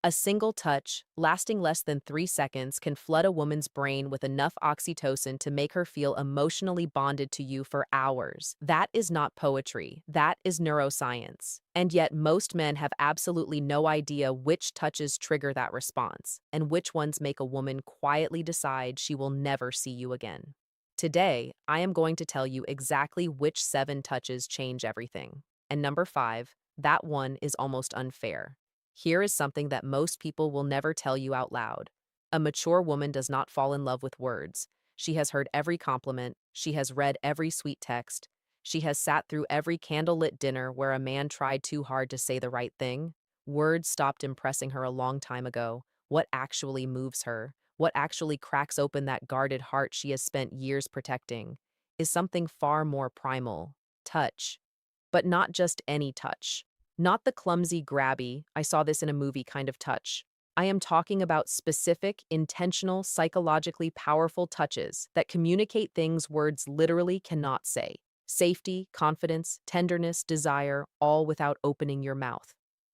A single touch, lasting less than 3 seconds, can flood a woman's brain with enough oxytocin to make her feel emotionally bonded to you for hours. That is not poetry. That is neuroscience. And yet, most men have absolutely no idea which touches trigger that response, and which ones make a woman quietly decide she will never see you again. Today, I am going to tell you exactly which 7 touches change everything. And number 5, that one is almost unfair. Here is something that most people will never tell you out loud. A mature woman does not fall in love with words. She has heard every compliment. She has read every sweet text. She has sat through every candlelit dinner where a man tried too hard to say the right thing. Words stopped impressing her a long time ago. What actually moves her, what actually cracks open that guarded heart she has spent years protecting, is something far more primal: touch. But not just any touch. Not the clumsy, grabby, I saw this in a movie kind of touch. I am talking about specific, intentional, psychologically powerful touches that communicate things words literally cannot say. Safety, confidence, tenderness, desire, all without opening your mouth.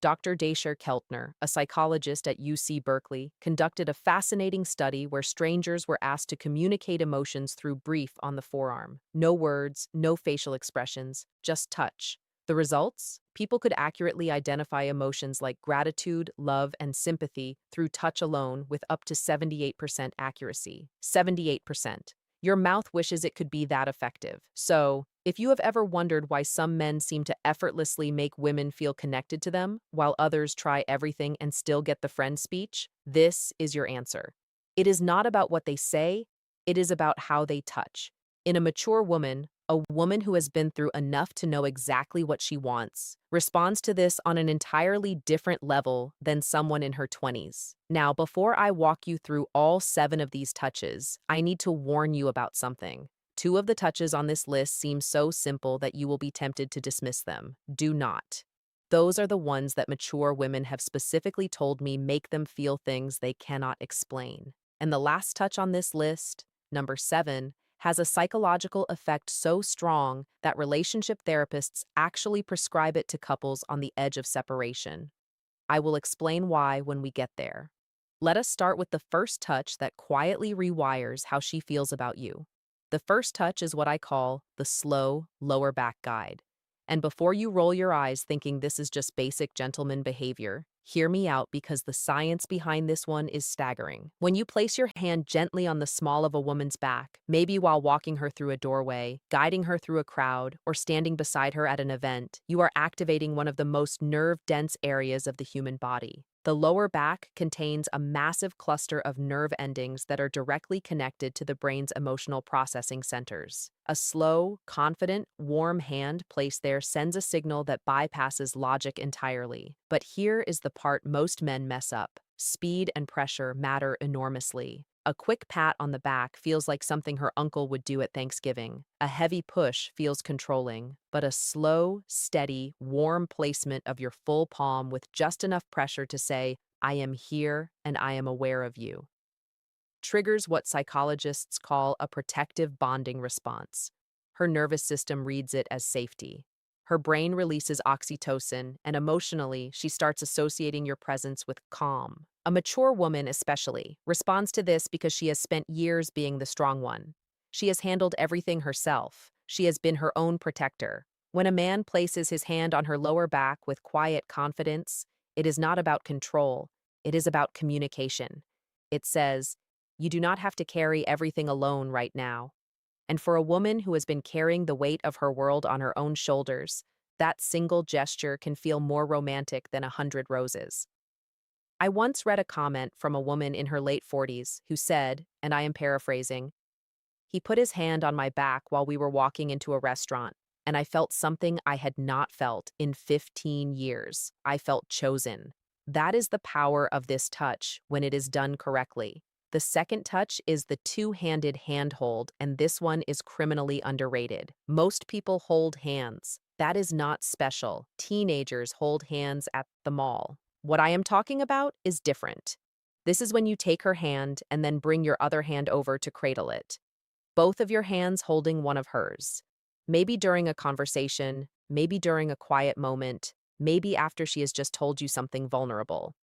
Dr. Daisher Keltner, a psychologist at UC Berkeley, conducted a fascinating study where strangers were asked to communicate emotions through brief on the forearm. No words, no facial expressions, just touch. The results? People could accurately identify emotions like gratitude, love, and sympathy through touch alone with up to 78% accuracy. 78%. Your mouth wishes it could be that effective. So, if you have ever wondered why some men seem to effortlessly make women feel connected to them, while others try everything and still get the friend speech, this is your answer. It is not about what they say, it is about how they touch. In a mature woman, a woman who has been through enough to know exactly what she wants, responds to this on an entirely different level than someone in her 20s. Now, before I walk you through all 7 of these touches, I need to warn you about something. 2 of the touches on this list seem so simple that you will be tempted to dismiss them. Do not. Those are the ones that mature women have specifically told me make them feel things they cannot explain. And the last touch on this list, number 7, has a psychological effect so strong that relationship therapists actually prescribe it to couples on the edge of separation. I will explain why when we get there. Let us start with the first touch that quietly rewires how she feels about you. The first touch is what I call the slow, lower back guide. And before you roll your eyes thinking this is just basic gentleman behavior, hear me out because the science behind this one is staggering. When you place your hand gently on the small of a woman's back, maybe while walking her through a doorway, guiding her through a crowd, or standing beside her at an event, you are activating one of the most nerve-dense areas of the human body. The lower back contains a massive cluster of nerve endings that are directly connected to the brain's emotional processing centers. A slow, confident, warm hand placed there sends a signal that bypasses logic entirely. But here is the part most men mess up. Speed and pressure matter enormously. A quick pat on the back feels like something her uncle would do at Thanksgiving. A heavy push feels controlling, but a slow, steady, warm placement of your full palm with just enough pressure to say, I am here and I am aware of you, triggers what psychologists call a protective bonding response. Her nervous system reads it as safety. Her brain releases oxytocin, and emotionally, she starts associating your presence with calm. A mature woman, especially, responds to this because she has spent years being the strong one. She has handled everything herself. She has been her own protector. When a man places his hand on her lower back with quiet confidence, it is not about control. It is about communication. It says, you do not have to carry everything alone right now. And for a woman who has been carrying the weight of her world on her own shoulders, that single gesture can feel more romantic than 100 roses. I once read a comment from a woman in her late 40s who said, and I am paraphrasing, he put his hand on my back while we were walking into a restaurant, and I felt something I had not felt in 15 years. I felt chosen. That is the power of this touch when it is done correctly. The second touch is the two-handed handhold, and this one is criminally underrated. Most people hold hands. That is not special. Teenagers hold hands at the mall. What I am talking about is different. This is when you take her hand and then bring your other hand over to cradle it. Both of your hands holding one of hers. Maybe during a conversation, maybe during a quiet moment, maybe after she has just told you something vulnerable.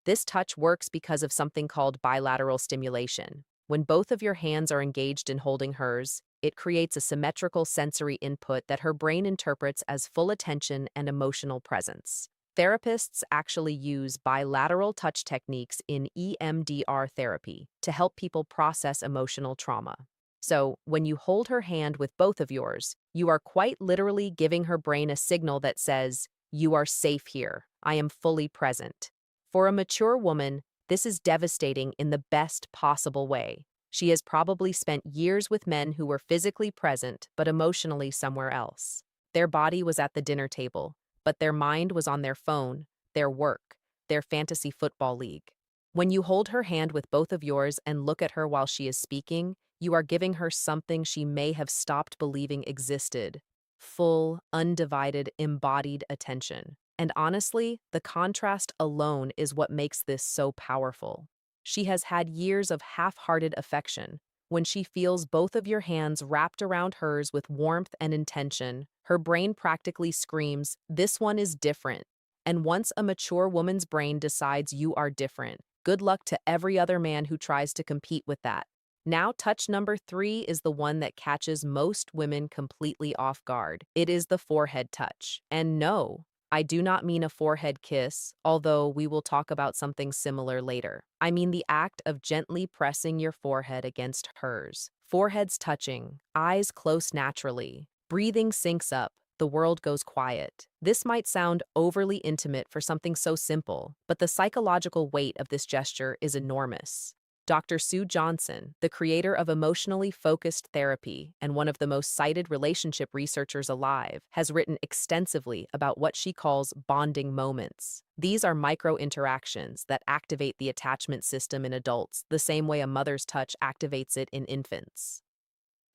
This touch works because of something called bilateral stimulation. When both of your hands are engaged in holding hers, it creates a symmetrical sensory input that her brain interprets as full attention and emotional presence. Therapists actually use bilateral touch techniques in EMDR therapy to help people process emotional trauma. So, when you hold her hand with both of yours, you are quite literally giving her brain a signal that says, "You are safe here. I am fully present." For a mature woman, this is devastating in the best possible way. She has probably spent years with men who were physically present but emotionally somewhere else. Their body was at the dinner table, but their mind was on their phone, their work, their fantasy football league. When you hold her hand with both of yours and look at her while she is speaking, you are giving her something she may have stopped believing existed: full, undivided, embodied attention. And honestly, the contrast alone is what makes this so powerful. She has had years of half-hearted affection. When she feels both of your hands wrapped around hers with warmth and intention, her brain practically screams, "This one is different." And once a mature woman's brain decides you are different, good luck to every other man who tries to compete with that. Now, touch number 3 is the one that catches most women completely off guard. It is the forehead touch. And no, I do not mean a forehead kiss, although we will talk about something similar later. I mean the act of gently pressing your forehead against hers. Foreheads touching, eyes close naturally, breathing syncs up, the world goes quiet. This might sound overly intimate for something so simple, but the psychological weight of this gesture is enormous. Dr. Sue Johnson, the creator of emotionally focused therapy and one of the most cited relationship researchers alive, has written extensively about what she calls bonding moments. These are micro interactions that activate the attachment system in adults the same way a mother's touch activates it in infants.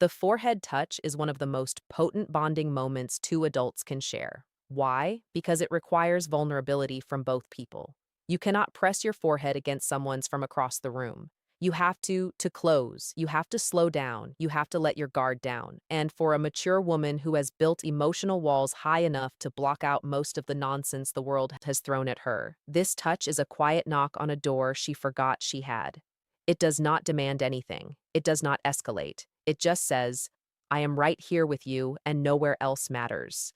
The forehead touch is one of the most potent bonding moments two adults can share. Why? Because it requires vulnerability from both people. You cannot press your forehead against someone's from across the room. You have to close, you have to slow down, you have to let your guard down. And for a mature woman who has built emotional walls high enough to block out most of the nonsense the world has thrown at her, this touch is a quiet knock on a door she forgot she had. It does not demand anything. It does not escalate. It just says, "I am right here with you and nowhere else matters."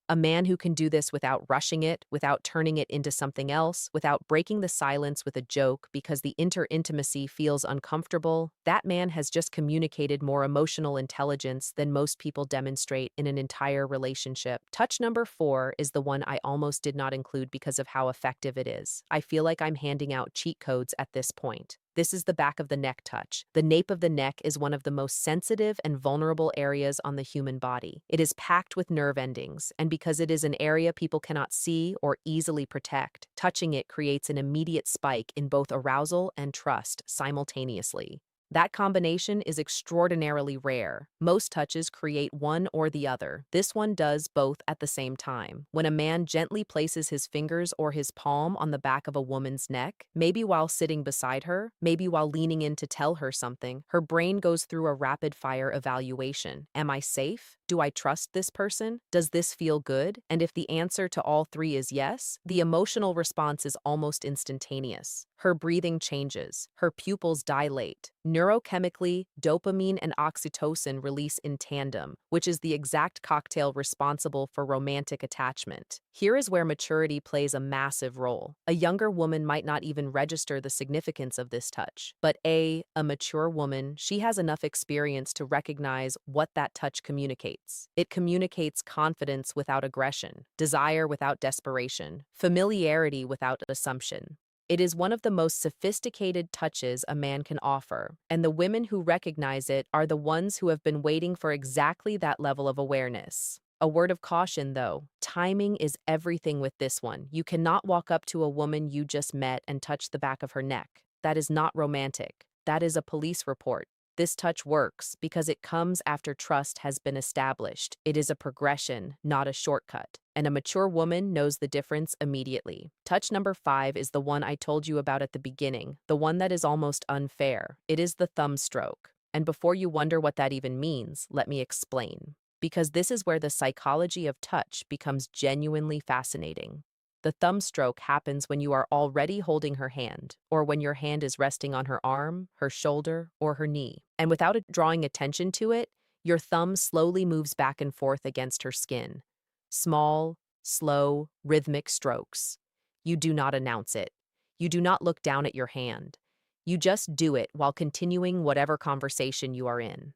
A man who can do this without rushing it, without turning it into something else, without breaking the silence with a joke because the intimacy feels uncomfortable, that man has just communicated more emotional intelligence than most people demonstrate in an entire relationship. Touch number 4 is the one I almost did not include because of how effective it is. I feel like I'm handing out cheat codes at this point. This is the back of the neck touch. The nape of the neck is one of the most sensitive and vulnerable areas on the human body. It is packed with nerve endings, and because it is an area people cannot see or easily protect, touching it creates an immediate spike in both arousal and trust simultaneously. That combination is extraordinarily rare. Most touches create one or the other. This one does both at the same time. When a man gently places his fingers or his palm on the back of a woman's neck, maybe while sitting beside her, maybe while leaning in to tell her something, her brain goes through a rapid-fire evaluation. Am I safe? Do I trust this person? Does this feel good? And if the answer to all three is yes, the emotional response is almost instantaneous. Her breathing changes. Her pupils dilate. Neurochemically, dopamine and oxytocin release in tandem, which is the exact cocktail responsible for romantic attachment. Here is where maturity plays a massive role. A younger woman might not even register the significance of this touch, but a mature woman, she has enough experience to recognize what that touch communicates. It communicates confidence without aggression, desire without desperation, familiarity without assumption. It is one of the most sophisticated touches a man can offer, and the women who recognize it are the ones who have been waiting for exactly that level of awareness. A word of caution, though, timing is everything with this one. You cannot walk up to a woman you just met and touch the back of her neck. That is not romantic. That is a police report. This touch works because it comes after trust has been established. It is a progression, not a shortcut. And a mature woman knows the difference immediately. Touch number 5 is the one I told you about at the beginning, the one that is almost unfair. It is the thumb stroke. And before you wonder what that even means, let me explain. Because this is where the psychology of touch becomes genuinely fascinating. The thumb stroke happens when you are already holding her hand, or when your hand is resting on her arm, her shoulder, or her knee. And without drawing attention to it, your thumb slowly moves back and forth against her skin. Small, slow, rhythmic strokes. You do not announce it. You do not look down at your hand. You just do it while continuing whatever conversation you are in.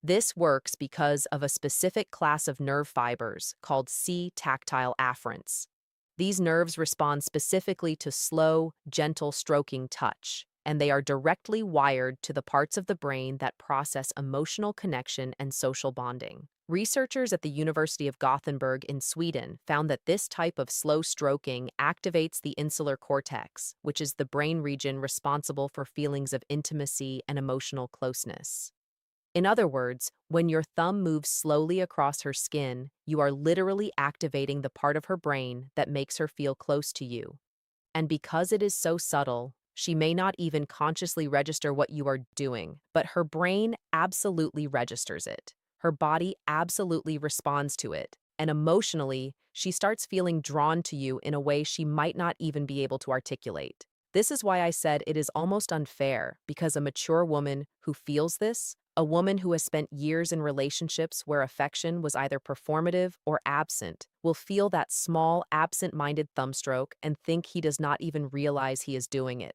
This works because of a specific class of nerve fibers called C-tactile afferents. These nerves respond specifically to slow, gentle stroking touch, and they are directly wired to the parts of the brain that process emotional connection and social bonding. Researchers at the University of Gothenburg in Sweden found that this type of slow stroking activates the insular cortex, which is the brain region responsible for feelings of intimacy and emotional closeness. In other words, when your thumb moves slowly across her skin, you are literally activating the part of her brain that makes her feel close to you. And because it is so subtle, she may not even consciously register what you are doing, but her brain absolutely registers it. Her body absolutely responds to it. And emotionally, she starts feeling drawn to you in a way she might not even be able to articulate. This is why I said it is almost unfair, because a mature woman who feels this, a woman who has spent years in relationships where affection was either performative or absent, will feel that small, absent-minded thumbstroke and think he does not even realize he is doing it.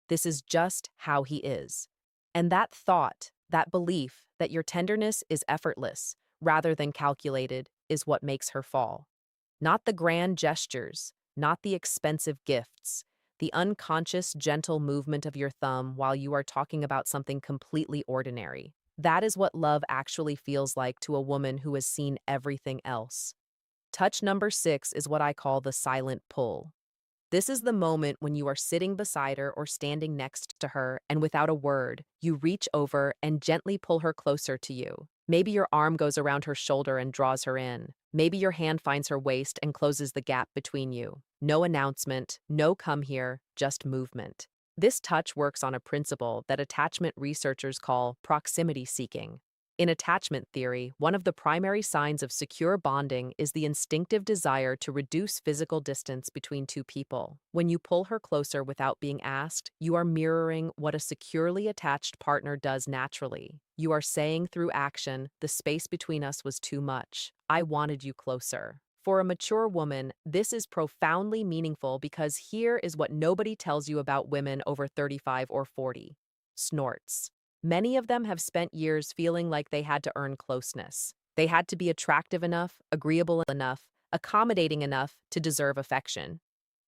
This is just how he is. And that thought, that belief that your tenderness is effortless rather than calculated, is what makes her fall. Not the grand gestures, not the expensive gifts, the unconscious, gentle movement of your thumb while you are talking about something completely ordinary. That is what love actually feels like to a woman who has seen everything else. Touch number 6 is what I call the silent pull. This is the moment when you are sitting beside her or standing next to her, and without a word, you reach over and gently pull her closer to you. Maybe your arm goes around her shoulder and draws her in. Maybe your hand finds her waist and closes the gap between you. No announcement, no come here, just movement. This touch works on a principle that attachment researchers call proximity seeking. In attachment theory, one of the primary signs of secure bonding is the instinctive desire to reduce physical distance between two people. When you pull her closer without being asked, you are mirroring what a securely attached partner does naturally. You are saying through action, the space between us was too much. I wanted you closer. For a mature woman, this is profoundly meaningful because here is what nobody tells you about women over 35 or 40. Snorts. Many of them have spent years feeling like they had to earn closeness. They had to be attractive enough, agreeable enough, accommodating enough to deserve affection.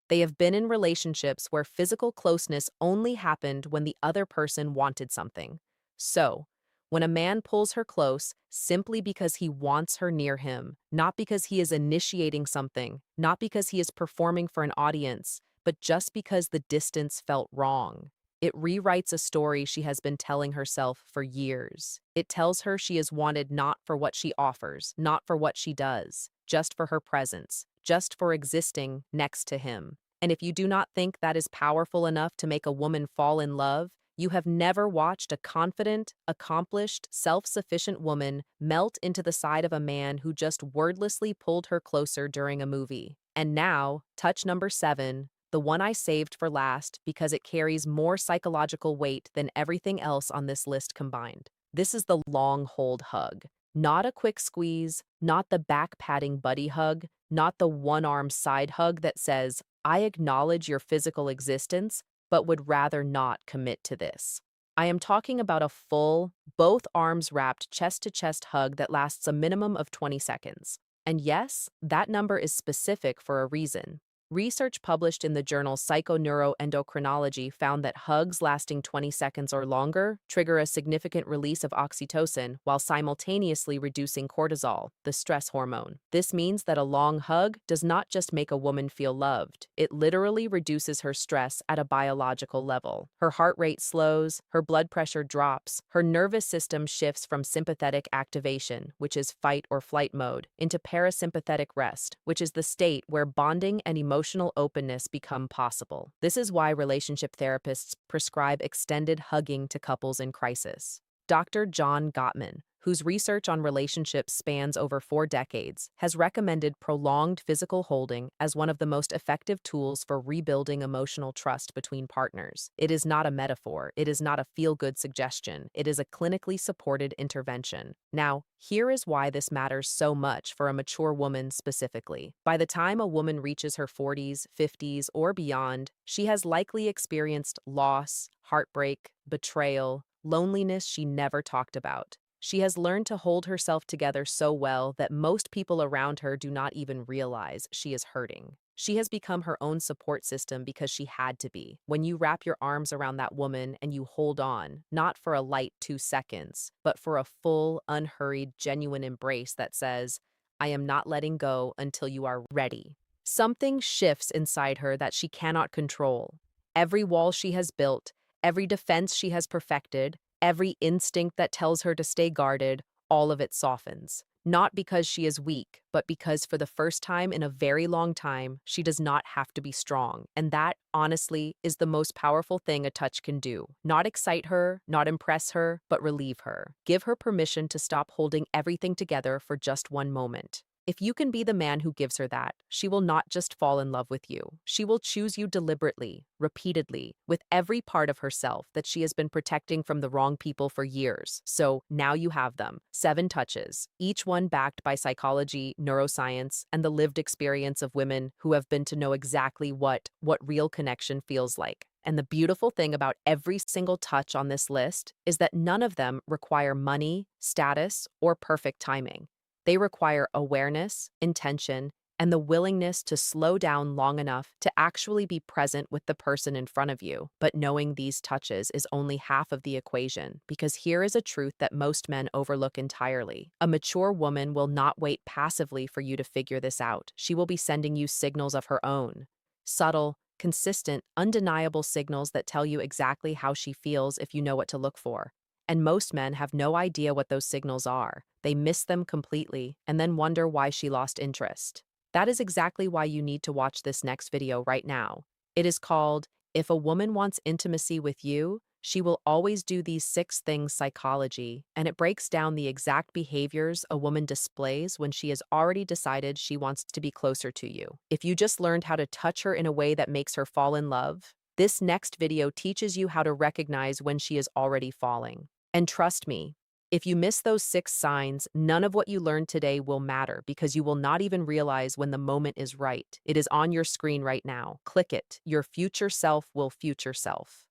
They have been in relationships where physical closeness only happened when the other person wanted something. So, when a man pulls her close simply because he wants her near him, not because he is initiating something, not because he is performing for an audience, but just because the distance felt wrong, it rewrites a story she has been telling herself for years. It tells her she is wanted not for what she offers, not for what she does, just for her presence, just for existing next to him. And if you do not think that is powerful enough to make a woman fall in love, you have never watched a confident, accomplished, self-sufficient woman melt into the side of a man who just wordlessly pulled her closer during a movie. And now, touch number 7, the one I saved for last because it carries more psychological weight than everything else on this list combined. This is the long hold hug. Not a quick squeeze, not the back-patting buddy hug, not the one-arm side hug that says, I acknowledge your physical existence, but would rather not commit to this. I am talking about a full, both arms wrapped chest-to-chest hug that lasts a minimum of 20 seconds. And yes, that number is specific for a reason. Research published in the journal Psychoneuroendocrinology found that hugs lasting 20 seconds or longer trigger a significant release of oxytocin while simultaneously reducing cortisol, the stress hormone. This means that a long hug does not just make a woman feel loved, it literally reduces her stress at a biological level. Her heart rate slows, her blood pressure drops, her nervous system shifts from sympathetic activation, which is fight or flight mode, into parasympathetic rest, which is the state where bonding and emotional openness become possible. This is why relationship therapists prescribe extended hugging to couples in crisis. Dr. John Gottman, whose research on relationships spans over 4 decades, has recommended prolonged physical holding as one of the most effective tools for rebuilding emotional trust between partners. It is not a metaphor, it is not a feel-good suggestion, it is a clinically supported intervention. Now, here is why this matters so much for a mature woman specifically. By the time a woman reaches her 40s, 50s, or beyond, she has likely experienced loss, heartbreak, betrayal, loneliness she never talked about. She has learned to hold herself together so well that most people around her do not even realize she is hurting. She has become her own support system because she had to be. When you wrap your arms around that woman and you hold on, not for a light 2 seconds, but for a full, unhurried, genuine embrace that says, I am not letting go until you are ready. Something shifts inside her that she cannot control. Every wall she has built, every defense she has perfected, every instinct that tells her to stay guarded, all of it softens. Not because she is weak, but because for the first time in a very long time, she does not have to be strong. And that, honestly, is the most powerful thing a touch can do. Not excite her, not impress her, but relieve her. Give her permission to stop holding everything together for just one moment. If you can be the man who gives her that, she will not just fall in love with you. She will choose you deliberately, repeatedly, with every part of herself that she has been protecting from the wrong people for years. So now you have them. 7 touches, each one backed by psychology, neuroscience, and the lived experience of women who have been to know exactly what real connection feels like. And the beautiful thing about every single touch on this list is that none of them require money, status, or perfect timing. They require awareness, intention, and the willingness to slow down long enough to actually be present with the person in front of you. But knowing these touches is only half of the equation, because here is a truth that most men overlook entirely. A mature woman will not wait passively for you to figure this out. She will be sending you signals of her own. Subtle, consistent, undeniable signals that tell you exactly how she feels if you know what to look for. And most men have no idea what those signals are. They miss them completely and then wonder why she lost interest. That is exactly why you need to watch this next video right now. It is called, If a Woman Wants Intimacy with You, She Will Always Do These 6 Things Psychology, and it breaks down the exact behaviors a woman displays when she has already decided she wants to be closer to you. If you just learned how to touch her in a way that makes her fall in love, this next video teaches you how to recognize when she is already falling. And trust me, if you miss those 6 signs, none of what you learned today will matter because you will not even realize when the moment is right. It is on your screen right now. Click it. Your future self will future self.